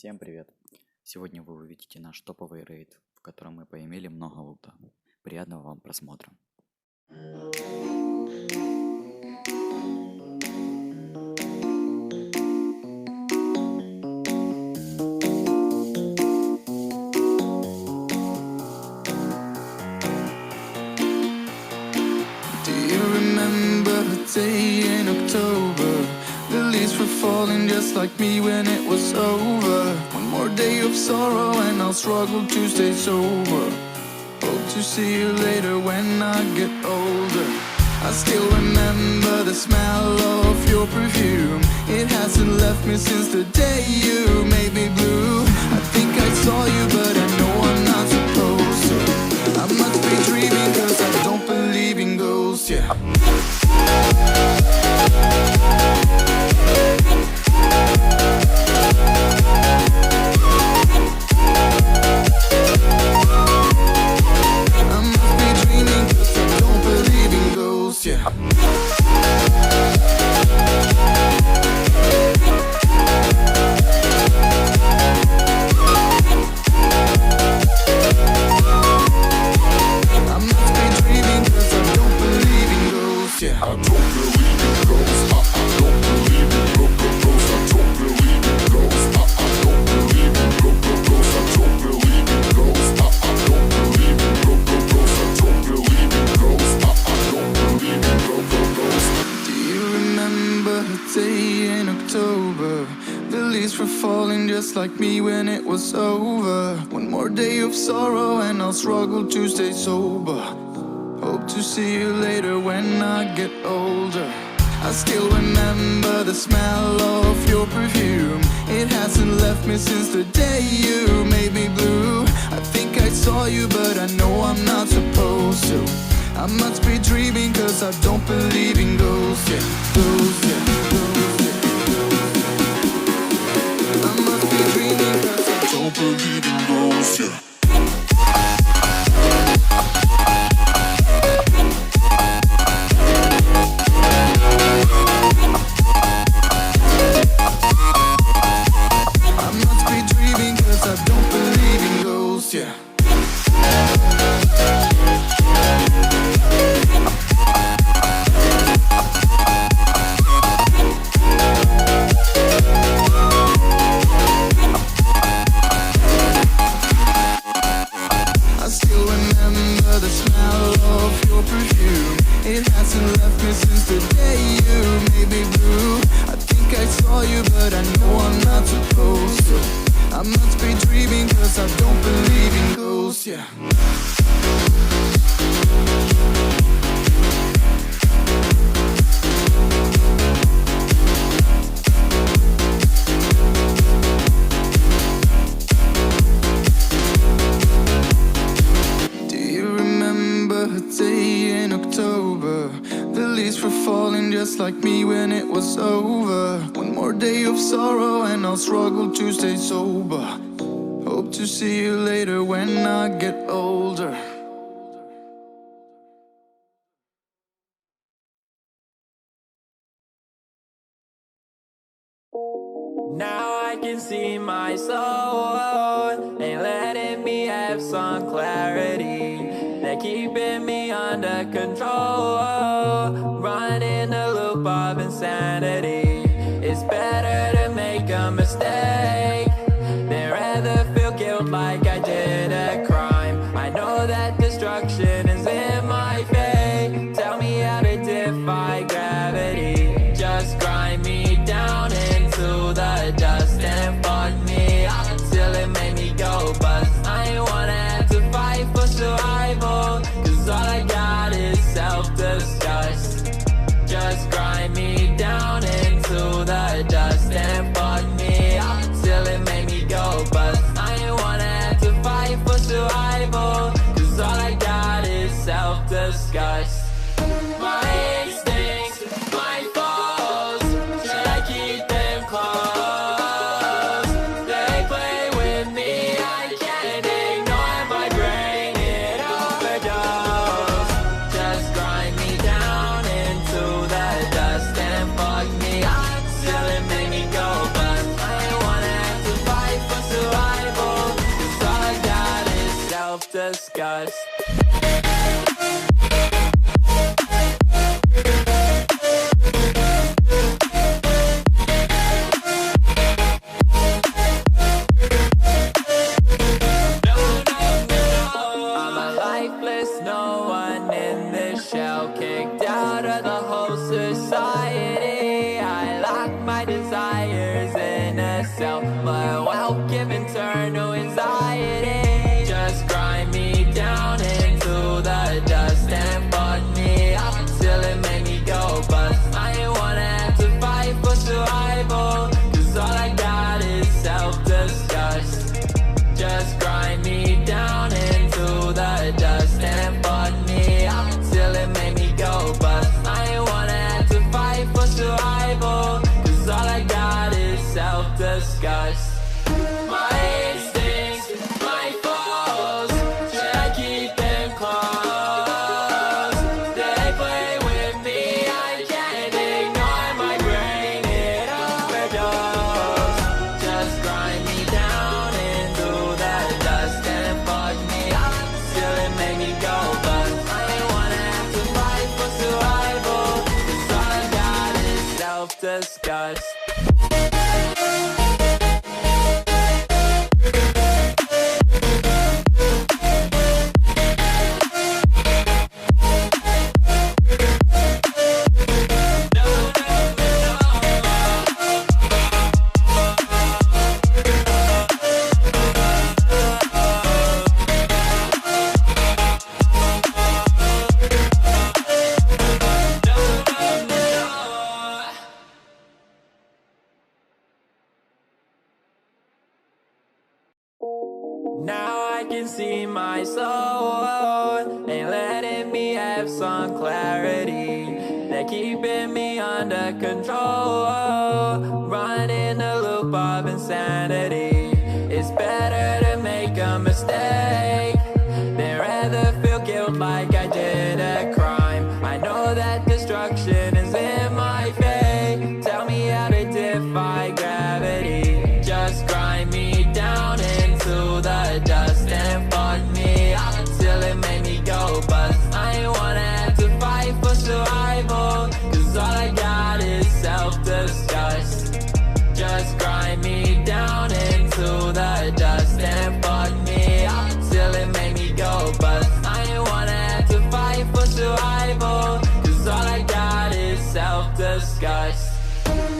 Всем привет! Сегодня вы увидите наш топовый рейд, в котором мы поимели много лута. Приятного вам просмотра! Day in October, the leaves were falling just like me when it was over. One more day of sorrow and I'll struggle to stay sober. Hope to see you later when I get older. I still remember the smell of your perfume. It hasn't left me since the day you made me blue. I think I saw you but I know I'm not supposed to. I must be dreaming cause I don't believe in ghosts, yeah. Like me when it was over. One more day of sorrow and I'll struggle to stay sober. Hope to see you later when I get older. I still remember the smell of your perfume. It hasn't left me since the day you made me blue. I think I saw you but I know I'm not supposed to. I must be dreaming cause I don't believe in ghosts, yeah. Ghosts, yeah. Ghosts, yeah. Don't believe in ghosts, yeah. I must be dreaming cause I don't believe in ghosts, yeah. It hasn't left me since the day you made me blue. I think I saw you but I know I'm not supposed to. I must be dreaming cause I don't believe in ghosts, yeah. Do you remember a day in October? The leaves were falling just like me when it was over. One more day of sorrow and I'll struggle to stay sober. Hope to see you later when I get older. Now I can see my soul. Ain't letting me have some clarity. They're keeping me under control. Running a loop of insanity. It's better to make a mistake than rather feel guilt like I did a crime. I know that destruction is in my fate. Tell me how to defy gravity. Just grind me down into the dust and fuck me up till it made me go bust. I ain't wanna have to fight for survival, cause all I got is self-disgust. Just grind me down and self-disgust. I'm a lifeless no one in this shell, kicked out of the whole society. I lock my desires in a cell, but welcome internal anxiety. Just grind me down into the dust and fuck me up till it made me go bust. I ain't wanna have to fight for survival, cause all I got is self-disgust. Just grind me down into the dust and fuck me up till it made me go bust. I ain't wanna have to fight for survival, cause all I got is self-disgust. My instincts, my faults, should I keep them close? They play with me, I can't ignore my brain, it overdose. Just grind me down into the dust and fuck me up till it made me go bust. I ain't wanna have to fight for survival, cause all I got is self-disgust. Now I can see my soul, ain't letting me have some clarity. They're keeping me under control, running a loop of insanity. It's better to make a mistake than rather feel guilt like I did a crime. I know that destruction is in my fate. Tell me how to defy gravity. Just grind me down into the dust and fuck me up till it made me go bust. I ain't wanna have to fight for survival, cause all I got is self-disgust. Just grind me down into the dust and fuck me up till it made me go bust. I ain't wanna have to fight for survival, cause all I got is self-disgust.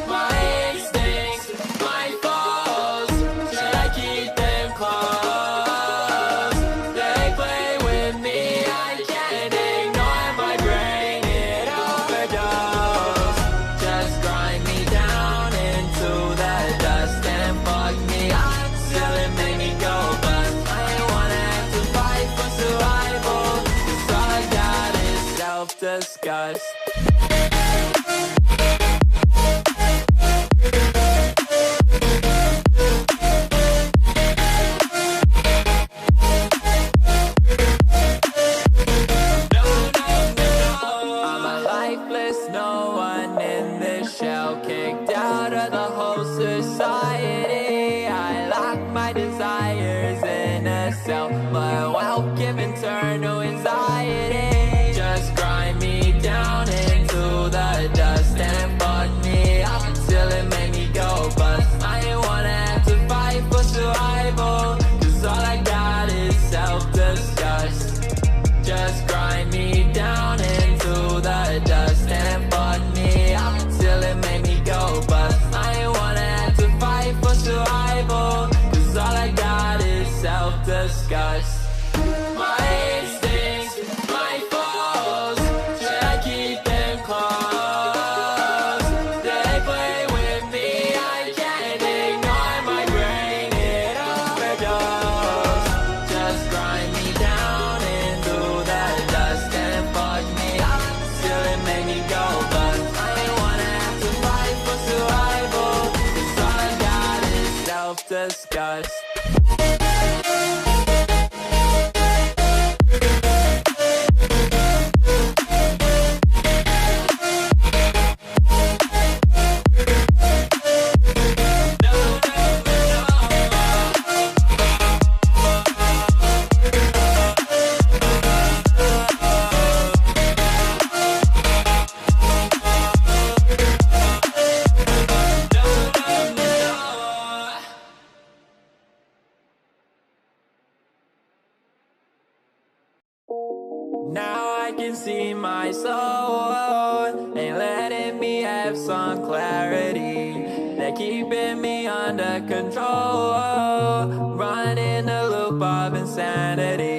My instincts, my faults, should I keep them close? They play with me, I can't ignore my brain, it overdose. Just grind me down into the dust and fuck me up till it made me go bust. I ain't wanna have to fight for survival, cause all I got is self-disgust. I'm a lifeless no one in this shell, kicked out of the whole society. I lock my desires in a cell, but welcome internal anxiety. Just grind me down into the dust and fuck me up till it made me go bust. I ain't wanna have to fight for survival, cause all I got is self-disgust. Just grind me down into the dust and fuck me up till it made me go bust. I ain't wanna have to fight for survival, cause all I got is self-disgust. My instincts, my faults, should I keep them close? They play with me, I can't ignore my brain, it overdose. Just grind me down into the dust and fuck me up till it made me go bust. I ain't wanna have to fight for survival, cause all I got is self-disgust. Now I can see my soul, ain't letting me have some clarity. They're keeping me under control, running a loop of insanity.